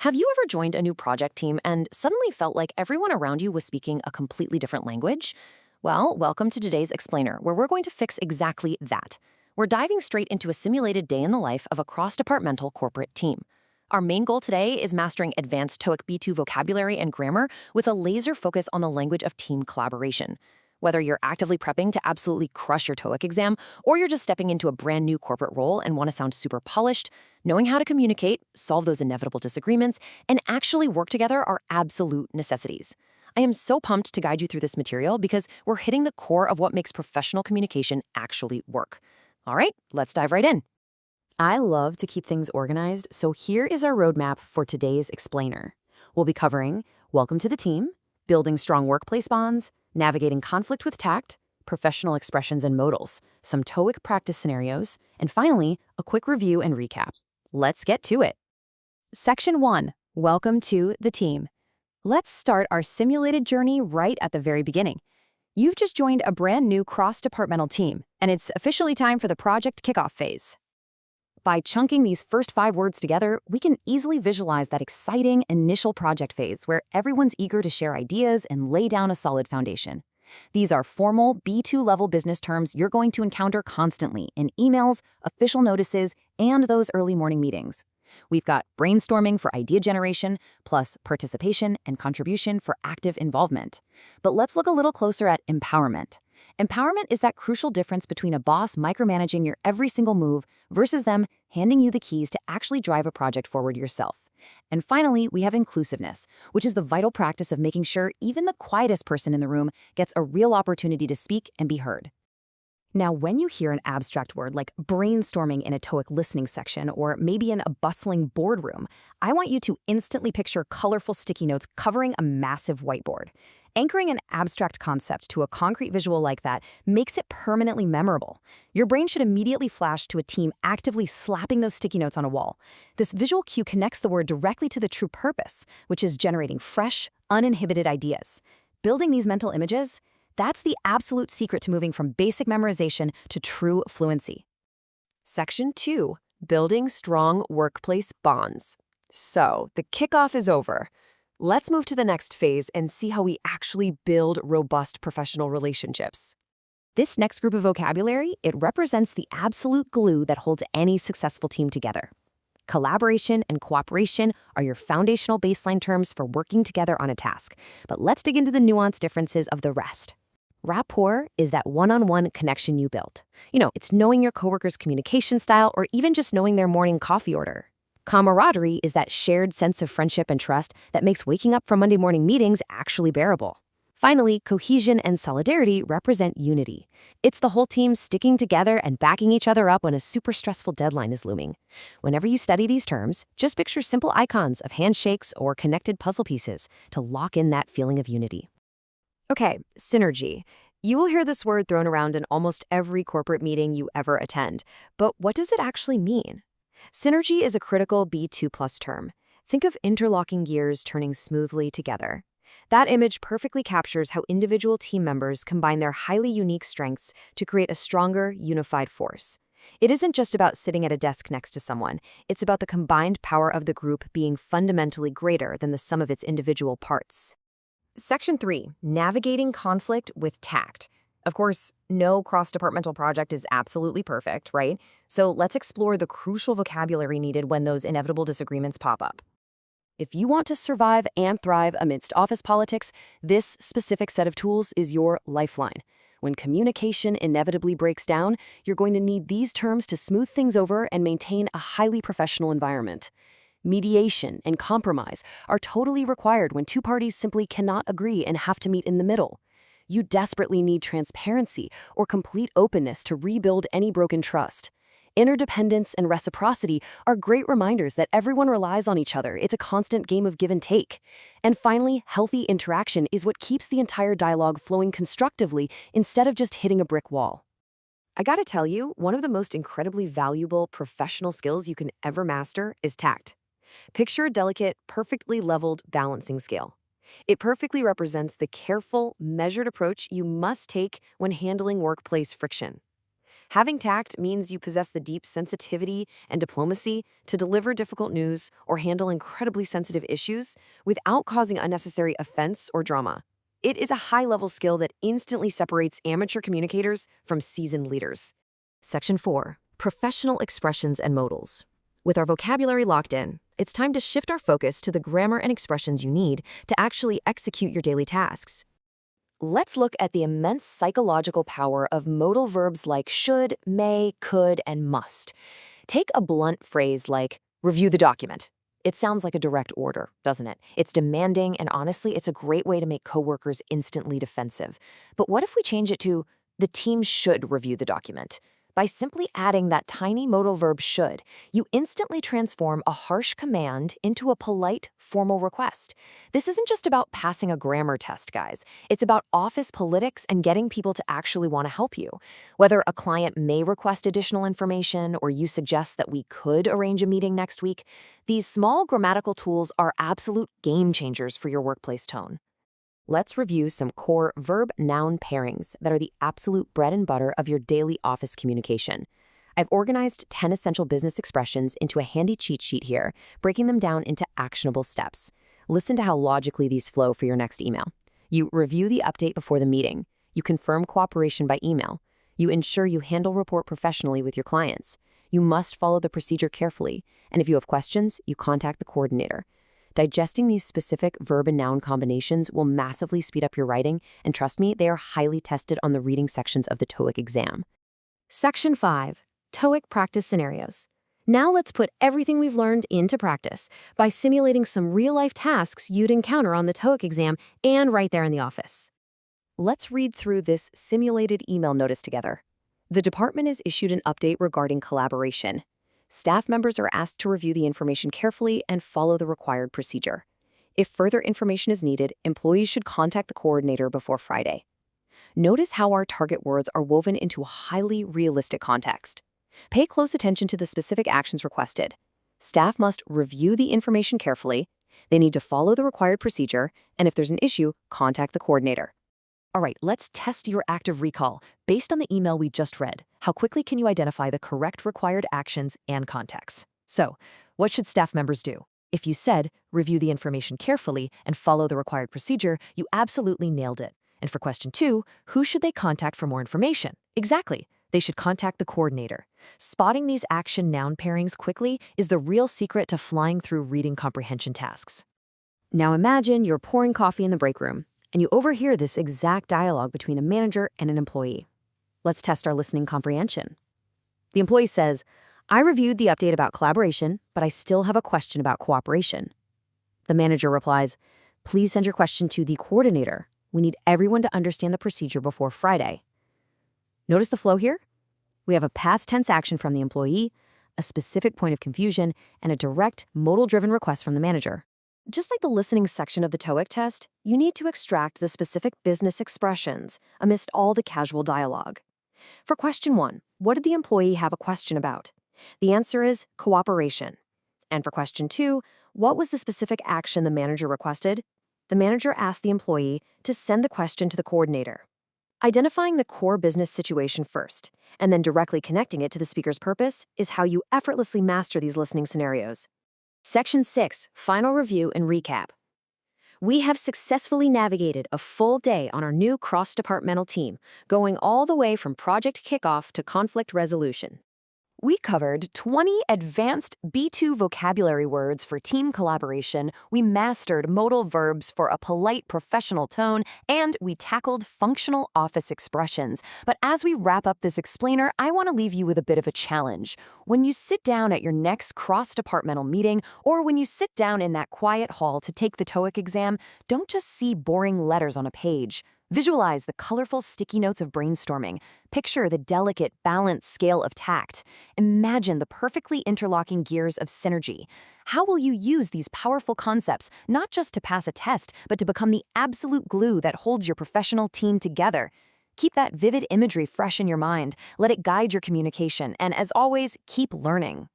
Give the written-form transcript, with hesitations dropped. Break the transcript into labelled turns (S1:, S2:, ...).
S1: Have you ever joined a new project team and suddenly felt like everyone around you was speaking a completely different language? Well, welcome to today's Explainer, where we're going to fix exactly that. We're diving straight into a simulated day in the life of a cross-departmental corporate team. Our main goal today is mastering advanced TOEIC B2 vocabulary and grammar with a laser focus on the language of team collaboration. Whether you're actively prepping to absolutely crush your TOEIC exam, or you're just stepping into a brand new corporate role and want to sound super polished, knowing how to communicate, solve those inevitable disagreements, and actually work together are absolute necessities. I am so pumped to guide you through this material because we're hitting the core of what makes professional communication actually work. All right, let's dive right in. I love to keep things organized, so here is our roadmap for today's Explainer. We'll be covering Welcome to the Team, Building Strong Workplace Bonds, Navigating Conflict with Tact, Professional Expressions and Modals, some TOEIC practice scenarios, and finally, a quick review and recap. Let's get to it. Section 1. Welcome to the team. Let's start our simulated journey right at the very beginning. You've just joined a brand new cross-departmental team, and it's officially time for the project kickoff phase. By chunking these first 5 words together, we can easily visualize that exciting initial project phase where everyone's eager to share ideas and lay down a solid foundation. These are formal B2-level business terms you're going to encounter constantly in emails, official notices, and those early morning meetings. We've got brainstorming for idea generation, plus participation and contribution for active involvement. But let's look a little closer at empowerment. Empowerment is that crucial difference between a boss micromanaging your every single move versus them handing you the keys to actually drive a project forward yourself. And finally, we have inclusiveness, which is the vital practice of making sure even the quietest person in the room gets a real opportunity to speak and be heard. Now, when you hear an abstract word like brainstorming in a TOEIC listening section or maybe in a bustling boardroom, I want you to instantly picture colorful sticky notes covering a massive whiteboard. Anchoring an abstract concept to a concrete visual like that makes it permanently memorable. Your brain should immediately flash to a team actively slapping those sticky notes on a wall. This visual cue connects the word directly to the true purpose, which is generating fresh, uninhibited ideas. Building these mental images, that's the absolute secret to moving from basic memorization to true fluency. Section 2. Building Strong Workplace Bonds. So, the kickoff is over. Let's move to the next phase and see how we actually build robust professional relationships. This next group of vocabulary, it represents the absolute glue that holds any successful team together. Collaboration and cooperation are your foundational baseline terms for working together on a task, but let's dig into the nuanced differences of the rest. Rapport is that one-on-one connection you built. It's knowing your coworker's communication style or even just knowing their morning coffee order. Camaraderie is that shared sense of friendship and trust that makes waking up for Monday morning meetings actually bearable. Finally, cohesion and solidarity represent unity. It's the whole team sticking together and backing each other up when a super stressful deadline is looming. Whenever you study these terms, just picture simple icons of handshakes or connected puzzle pieces to lock in that feeling of unity. Okay, synergy. You will hear this word thrown around in almost every corporate meeting you ever attend. But what does it actually mean? Synergy is a critical B2+ term. Think of interlocking gears turning smoothly together. That image perfectly captures how individual team members combine their highly unique strengths to create a stronger, unified force. It isn't just about sitting at a desk next to someone. It's about the combined power of the group being fundamentally greater than the sum of its individual parts. Section 3. Navigating Conflict with Tact. Of course, no cross-departmental project is absolutely perfect, right? So let's explore the crucial vocabulary needed when those inevitable disagreements pop up. If you want to survive and thrive amidst office politics, this specific set of tools is your lifeline. When communication inevitably breaks down, you're going to need these terms to smooth things over and maintain a highly professional environment. Mediation and compromise are totally required when two parties simply cannot agree and have to meet in the middle. You desperately need transparency or complete openness to rebuild any broken trust. Interdependence and reciprocity are great reminders that everyone relies on each other. It's a constant game of give and take. And finally, healthy interaction is what keeps the entire dialogue flowing constructively instead of just hitting a brick wall. I gotta tell you, one of the most incredibly valuable professional skills you can ever master is tact. Picture a delicate, perfectly leveled balancing scale. It perfectly represents the careful, measured approach you must take when handling workplace friction.
S2: Having tact means you possess the deep sensitivity and diplomacy to deliver difficult news or handle incredibly sensitive issues without causing unnecessary offense or drama. It is a high-level skill that instantly separates amateur communicators from seasoned leaders. Section 4. Professional expressions and modals. With our vocabulary locked in, it's time to shift our focus to the grammar and expressions you need to actually execute your daily tasks. Let's look at the immense psychological power of modal verbs like should, may, could, and must. Take a blunt phrase like, review the document. It sounds like a direct order, doesn't it? It's demanding, and honestly, it's a great way to make coworkers instantly defensive. But what if we change it to, the team should review the document? By simply adding that tiny modal verb should, you instantly transform a harsh command into a polite, formal request. This isn't just about passing a grammar test, guys. It's about office politics and getting people to actually want to help you. Whether a client may request additional information or you suggest that we could arrange a meeting next week, these small grammatical tools are absolute game changers for your workplace tone. Let's review some core verb-noun pairings that are the absolute bread and butter of your daily office communication. I've organized 10 essential business expressions into a handy cheat sheet here, breaking them down into actionable steps. Listen to how logically these flow for your next email. You review the update before the meeting. You confirm cooperation by email. You ensure you handle report professionally with your clients. You must follow the procedure carefully, and if you have questions, you contact the coordinator. Digesting these specific verb and noun combinations will massively speed up your writing, and trust me, they are highly tested on the reading sections of the TOEIC exam. Section 5. TOEIC Practice Scenarios. Now let's put everything we've learned into practice by simulating some real-life tasks you'd encounter on the TOEIC exam and right there in the office. Let's read through this simulated email notice together. The department is issued an update regarding collaboration. Staff members are asked to review the information carefully and follow the required procedure. If further information is needed, employees should contact the coordinator before Friday. Notice how our target words are woven into a highly realistic context. Pay close attention to the specific actions requested. Staff must review the information carefully, they need to follow the required procedure, and if there's an issue, contact the coordinator. All right, let's test your active recall. Based on the email we just read, how quickly can you identify the correct required actions and contexts? So, what should staff members do? If you said, review the information carefully and follow the required procedure, you absolutely nailed it. And for question 2, who should they contact for more information? Exactly. They should contact the coordinator. Spotting these action-noun pairings quickly is the real secret to flying through reading comprehension tasks. Now imagine you're pouring coffee in the break room, and you overhear this exact dialogue between a manager and an employee. Let's test our listening comprehension. The employee says, I reviewed the update about collaboration, but I still have a question about cooperation. The manager replies, please send your question to the coordinator. We need everyone to understand the procedure before Friday. Notice the flow here? We have a past tense action from the employee, a specific point of confusion, and a direct, modal-driven request from the manager. Just like the listening section of the TOEIC test, you need to extract the specific business expressions amidst all the casual dialogue. For question 1, what did the employee have a question about? The answer is cooperation. And for question 2, what was the specific action the manager requested? The manager asked the employee to send the question to the coordinator. Identifying the core business situation first, and then directly connecting it to the speaker's purpose, is how you effortlessly master these listening scenarios. Section 6, Final Review and Recap. We have successfully navigated a full day on our new cross-departmental team, going all the way from project kickoff to conflict resolution. We covered 20 advanced B2 vocabulary words for team collaboration, we mastered modal verbs for a polite professional tone, and we tackled functional office expressions. But as we wrap up this explainer, I want to leave you with a bit of a challenge. When you sit down at your next cross-departmental meeting, or when you sit down in that quiet hall to take the TOEIC exam, don't just see boring letters on a page. Visualize the colorful sticky notes of brainstorming. Picture the delicate, balanced scale of tact. Imagine the perfectly interlocking gears of synergy. How will you use these powerful concepts, not just to pass a test, but to become the absolute glue that holds your professional team together? Keep that vivid imagery fresh in your mind. Let it guide your communication. And as always, keep learning.